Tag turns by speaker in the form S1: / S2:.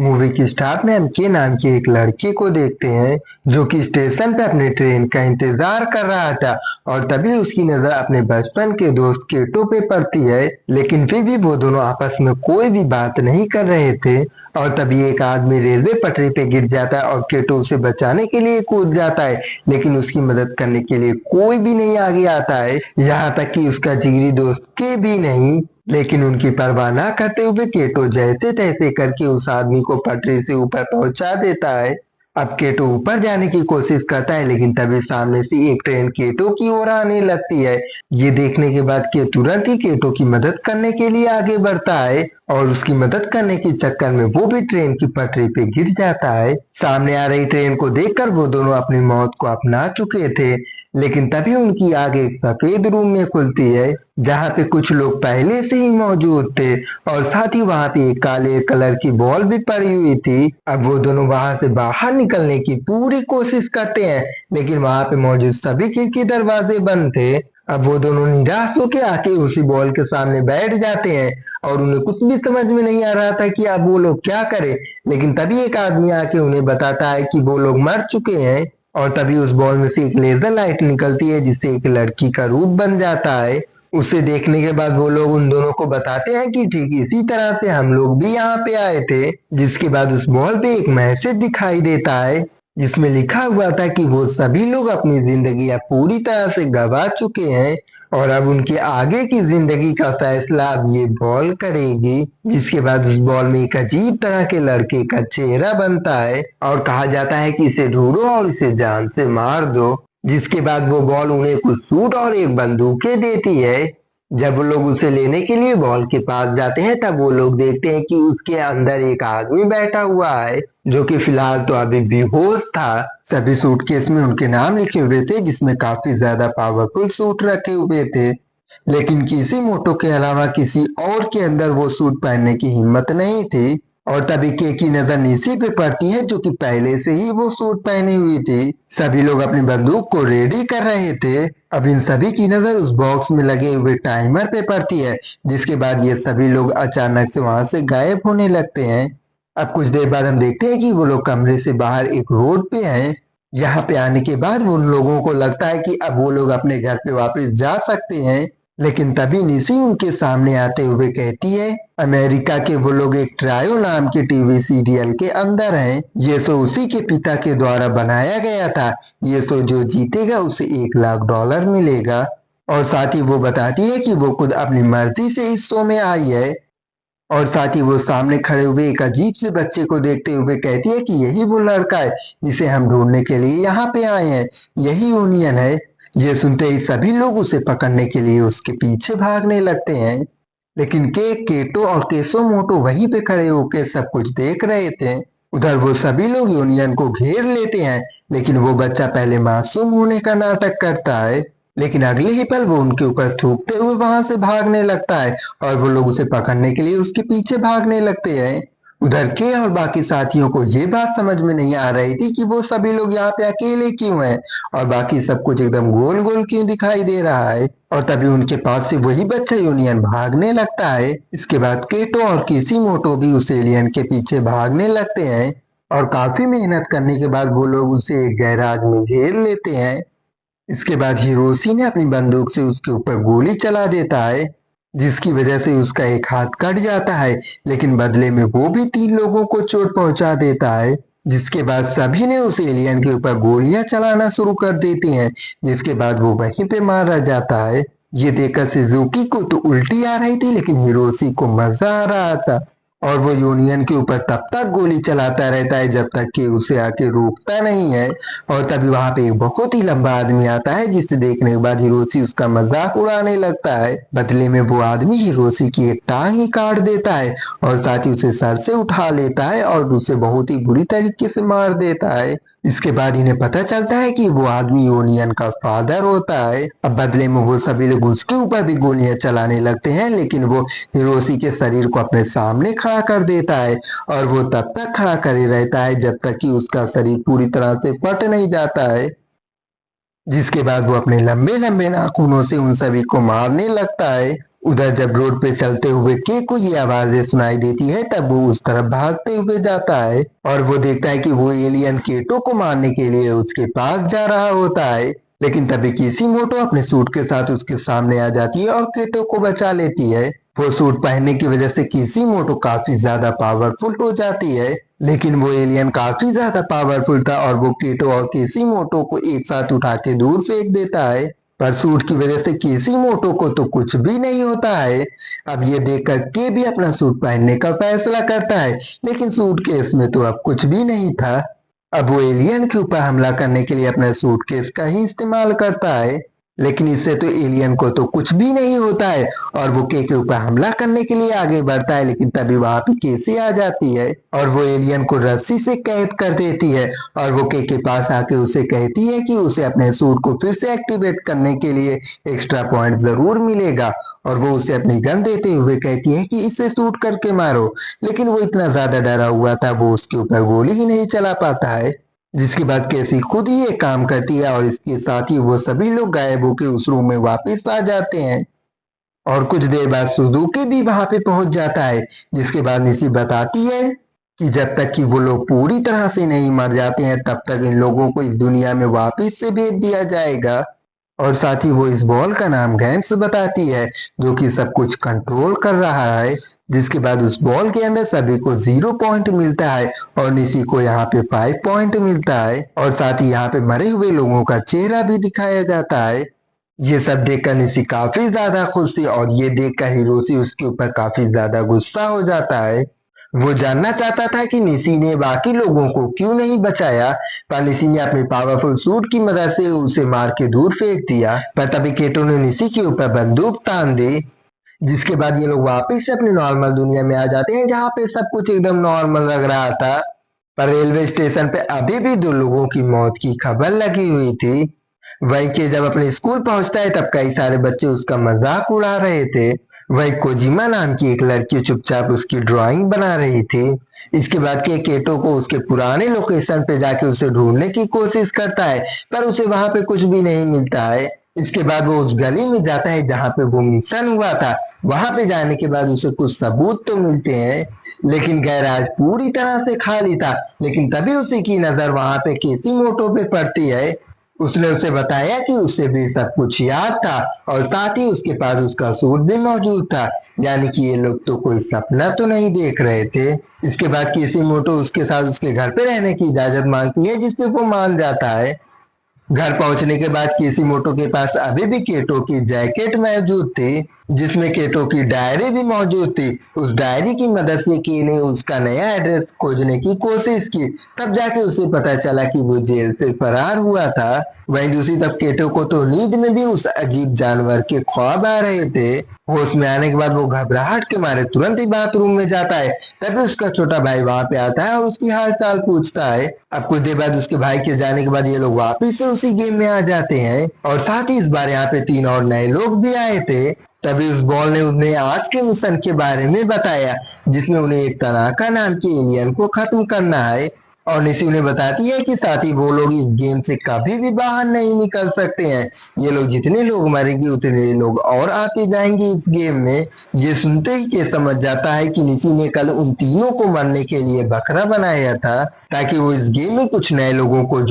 S1: Movie की start में हम के नाम की एक लड़की को देखते हैं जो कि स्टेशन पे अपने ट्रेन का इंतजार कर रहा था। और तभी उसकी नजर अपने बचपन के दोस्त केटो पे पड़ती है, लेकिन फिर भी वो दोनों आपस में कोई भी बात नहीं कर रहे थे। और तभी एक आदमी रेलवे पटरी पे गिर जाता है और केटो उसे बचाने के लिए कूद जाता है, लेकिन उसकी मदद करने के लिए कोई भी नहीं आगे आता है, यहाँ तक कि उसका जिगरी दोस्त के भी नहीं। लेकिन उनकी परवाह ना करते हुए केटो जैसे तैसे करके उस आदमी को पटरी से ऊपर पहुंचा देता है। अब केटो ऊपर जाने की कोशिश करता है, लेकिन तभी सामने से एक ट्रेन केटो की ओर आने लगती है। ये देखने के बाद के तुरंत ही केटो की मदद करने के लिए आगे बढ़ता है और उसकी मदद करने के चक्कर में वो भी ट्रेन की पटरी पे गिर जाता है। सामने आ रही ट्रेन को देखकर वो दोनों अपनी मौत को अपना चुके थे, लेकिन तभी उनकी आग एक सफेद रूम में खुलती है जहाँ पे कुछ लोग पहले से ही मौजूद थे, और साथ ही वहाँ पे एक काले कलर की बॉल भी पड़ी हुई थी। अब वो दोनों वहाँ से बाहर निकलने की पूरी कोशिश करते हैं, लेकिन वहाँ पे मौजूद सभी खिड़की दरवाजे बंद थे। अब वो दोनों निराश होकर आके उसी बॉल के सामने बैठ जाते हैं और उन्हें कुछ भी समझ में नहीं आ रहा था कि अब वो लोग क्या करें। लेकिन तभी एक आदमी आके उन्हें बताता है कि वो लोग मर चुके हैं, और तभी उस बॉल में से एक लेजर लाइट निकलती है जिससे एक लड़की का रूप बन जाता है। उसे देखने के बाद वो लोग उन दोनों को बताते हैं कि ठीक इसी तरह से हम लोग भी यहाँ पे आए थे। जिसके बाद उस बॉल पे एक मैसेज दिखाई देता है जिसमें लिखा हुआ था कि वो सभी लोग अपनी जिंदगी अब पूरी तरह से गंवा चुके हैं और अब उनके आगे की जिंदगी का फैसला अब ये बॉल करेगी। जिसके बाद उस बॉल में एक अजीब तरह के लड़के का चेहरा बनता है और कहा जाता है कि इसे ढूंढो और इसे जान से मार दो। जिसके बाद वो बॉल उन्हें कुछ सूट और एक बंदूकें देती है। जब वो लोग उसे लेने के लिए बॉल के पास जाते हैं तब वो लोग देखते हैं कि उसके अंदर एक आदमी बैठा हुआ है जो कि फिलहाल तो अभी बेहोश था। सभी सूटकेस में उनके नाम लिखे हुए थे जिसमें काफी ज्यादा पावरफुल सूट रखे हुए थे, लेकिन किसी मोटो के अलावा किसी और के अंदर वो सूट पहनने की हिम्मत नहीं थी। और तभी के की नजर निसी पे पड़ती है जो कि पहले से ही वो सूट पहनी हुई थी। सभी लोग अपनी बंदूक को रेडी कर रहे थे। अब इन सभी की नजर उस बॉक्स में लगे हुए टाइमर पे पड़ती है, जिसके बाद ये सभी लोग अचानक से वहां से गायब होने लगते हैं। अब कुछ देर बाद हम देखते हैं कि वो लोग कमरे से बाहर एक रोड पे हैं। यहाँ पे आने के बाद उन लोगों को लगता है कि अब वो लोग अपने घर पे वापस जा सकते हैं, लेकिन तभी निसी उनके सामने आते हुए कहती है अमेरिका के वो लोग एक ट्रायो नाम के टीवी सीरियल के अंदर हैं। ये शो उसी के पिता के द्वारा बनाया गया था। ये शो जो जीतेगा उसे $1 लाख मिलेगा। और साथ ही वो बताती है कि वो खुद अपनी मर्जी से इस शो में आई है। और साथ ही वो सामने खड़े हुए एक अजीब से बच्चे को देखते हुए कहती है कि यही वो लड़का है जिसे हम ढूंढने के लिए यहाँ पे आए हैं, यही यूनियन है। ये सुनते ही सभी लोग उसे पकड़ने के लिए उसके पीछे भागने लगते हैं, लेकिन केटो और केसो मोटो वहीं पे खड़े होकर सब कुछ देख रहे थे। उधर वो सभी लोग यूनियन को घेर लेते हैं, लेकिन वो बच्चा पहले मासूम होने का नाटक करता है, लेकिन अगले ही पल वो उनके ऊपर थूकते हुए वहां से भागने लगता है और वो लोग उसे पकड़ने के लिए उसके पीछे भागने लगते हैं। उधर के और बाकी साथियों को ये बात समझ में नहीं आ रही थी कि वो सभी लोग यहाँ पे अकेले क्यों हैं और बाकी सब कुछ एकदम गोल गोल क्यों दिखाई दे रहा है। और तभी उनके पास से वही बच्चा यूनियन भागने लगता है। इसके बाद केटो और किसीमोटो भी उस एलियन के पीछे भागने लगते हैं और काफी मेहनत करने के बाद वो लोग उसे एक गैराज में घेर लेते हैं। इसके बाद हिरोशी ने अपनी बंदूक से उसके ऊपर गोली चला देता है, जिसकी वजह से उसका एक हाथ कट जाता है, लेकिन बदले में वो भी 3 लोगों को चोट पहुंचा देता है। जिसके बाद सभी ने उस एलियन के ऊपर गोलियां चलाना शुरू कर देती हैं, जिसके बाद वो वहीं पे मारा जाता है। ये देखकर सुजुकी को तो उल्टी आ रही थी, लेकिन हिरोशी को मजा आ रहा था और वो यूनियन के ऊपर तब तक गोली चलाता रहता है जब तक कि उसे आके रोकता नहीं है। और तभी वहां पे एक बहुत ही लंबा आदमी आता है जिसे देखने के बाद हिरोशी उसका मजाक उड़ाने लगता है। बदले में वो आदमी हिरोशी की एक टांग ही काट देता है और साथ ही उसे सर से उठा लेता है और उसे बहुत ही बुरी तरीके से मार देता है। इसके बाद इन्हें पता चलता है कि वो आदमी यूनियन का फादर होता है। अब बदले में वो सभी लोग उसके ऊपर भी गोलियां चलाने लगते हैं, लेकिन वो हिरोशी के शरीर को अपने सामने खड़ा कर देता है और वो तब तक खड़ा करे रहता है जब तक कि उसका शरीर पूरी तरह से फट नहीं जाता है। जिसके बाद वो अपने लंबे लंबे नाखूनों से उन सभी को मारने लगता है उधर जब रोड पे चलते हुए के को ये आवाजें सुनाई देती है तब वो उस तरफ भागते हुए जाता है और वो देखता है कि वो एलियन केटो को मारने के लिए उसके पास जा रहा होता है। लेकिन तभी किसीमोटो अपने सूट के साथ उसके सामने आ जाती है और केटो को बचा लेती है। वो सूट पहनने की वजह से किसीमोटो काफी ज्यादा पावरफुल हो जाती है, लेकिन वो एलियन काफी ज्यादा पावरफुल था और वो केटो और किसीमोटो को एक साथ उठा के दूर फेंक देता है। पर सूट की वजह से किसीमोटो को तो कुछ भी नहीं होता है। अब ये देखकर के भी अपना सूट पहनने का फैसला करता है, लेकिन सूटकेस में तो अब कुछ भी नहीं था। अब वो एलियन के ऊपर हमला करने के लिए अपने सूटकेस का ही इस्तेमाल करता है, लेकिन इससे तो एलियन को तो कुछ भी नहीं होता है और वो के ऊपर हमला करने के लिए आगे बढ़ता है। लेकिन तभी वहां पे केसी आ जाती है और वो एलियन को रस्सी से कैद कर देती है और वो के पास आके उसे कहती है कि उसे अपने सूट को फिर से एक्टिवेट करने के लिए एक्स्ट्रा पॉइंट जरूर मिलेगा और वो उसे अपनी गन देते हुए कहती है कि इसे शूट करके मारो। लेकिन वो इतना ज्यादा डरा हुआ था वो उसके ऊपर गोली ही नहीं चला पाता है, जिसके बाद कैसी खुद ही ये काम करती है और इसके साथ ही वो सभी लोग गायब होकर उस रूम में वापस आ जाते हैं। और कुछ देर बाद सुजुकी भी वहां पे पहुंच जाता है, जिसके बाद निशी बताती है कि जब तक कि वो लोग पूरी तरह से नहीं मर जाते हैं तब तक इन लोगों को इस दुनिया में वापस से भेज दिया जाएगा। और साथ ही वो इस बॉल का नाम गैंस बताती है जो कि सब कुछ कंट्रोल कर रहा है। जिसके बाद उस बॉल के अंदर सभी को 0 पॉइंट मिलता है और निशी को यहाँ पे 5 पॉइंट मिलता है और साथ ही यहाँ पे मरे हुए लोगों का चेहरा भी दिखाया जाता है। ये सब देखकर निशी काफी ज्यादा खुश थी और ये देखकर हिरोशी उसके ऊपर काफी ज्यादा गुस्सा हो जाता है। वो जानना चाहता था कि निशी ने बाकी लोगों को क्यों नहीं बचाया, पर निशी ने अपने पावरफुल सूट की मदद से उसे मार के दूर फेंक दिया। पर तभी केटो ने निशी के ऊपर बंदूक तान दी, जिसके बाद ये लोग वापस से अपनी नॉर्मल दुनिया में आ जाते हैं जहाँ पे सब कुछ एकदम नॉर्मल लग रहा था। पर रेलवे स्टेशन पे अभी भी 2 लोगों की मौत की खबर लगी हुई थी। वही के जब अपने स्कूल पहुंचता है तब कई सारे बच्चे उसका मजाक उड़ा रहे थे। वही कोजिमा नाम की एक लड़की चुपचाप उसकी ड्राइंग बना रही थी। इसके बाद के केटो को उसके पुराने लोकेशन पे जाके उसे ढूंढने की कोशिश करता है, पर उसे वहां पे कुछ भी नहीं मिलता है। इसके बाद वो उस गली में जाता है जहाँ पे वो मिशन हुआ था। वहां पे जाने के बाद उसे कुछ सबूत तो मिलते हैं, लेकिन गैराज पूरी तरह से खाली था। लेकिन तभी उसी की नजर वहां पे किसीमोटो पे पड़ती है। उसने उसे बताया कि उसे भी सब कुछ याद था और साथ ही उसके पास उसका सूट भी मौजूद था, यानी कि ये लोग तो कोई सपना तो नहीं देख रहे थे। इसके बाद किसीमोटो उसके साथ उसके घर पे रहने की इजाजत मांगती है, जिसपे वो मान जाता है। घर पहुंचने के बाद किसीमोटो के पास अभी भी केटो की जैकेट मौजूद थी, जिसमें केटो की डायरी भी मौजूद थी। उस डायरी की मदद से के ने उसका नया एड्रेस खोजने की कोशिश की, तब जाके उसे पता चला कि वो जेल से फरार हुआ था। वहीं दूसरी तरफ केटो को तो नींद में भी उस अजीब जानवर के ख्वाब आ रहे थे। होश में आने के बाद वो घबराहट के मारे तुरंत ही बाथरूम में जाता है। तभी उसका छोटा भाई वहां पे आता है और उसकी हाल चाल पूछता है। अब कुछ देर बाद उसके भाई के जाने के बाद ये लोग वापिस से उसी गेम में आ जाते हैं और साथ ही इस बार यहाँ पे 3 और नए लोग भी आए थे। तभी उस बॉल ने उन्हें आज के मिशन के बारे में बताया, जिसमें उन्हें एक तनाका नाम के एलियन को खत्म करना है। और निशी उन्हें बताती है कि साथ ही वो लोग इस गेम से कभी भी बाहर नहीं निकल सकते हैं। ये लोग जितने लोग मरेंगे उतने लोग और आते जाएंगे इस गेम में। ये सुनते ही के समझ जाता है कि निशी ने कल उन तीनों को मरने के लिए बकरा बनाया था, ताकि वो इस गेम में कुछ नए लोगों को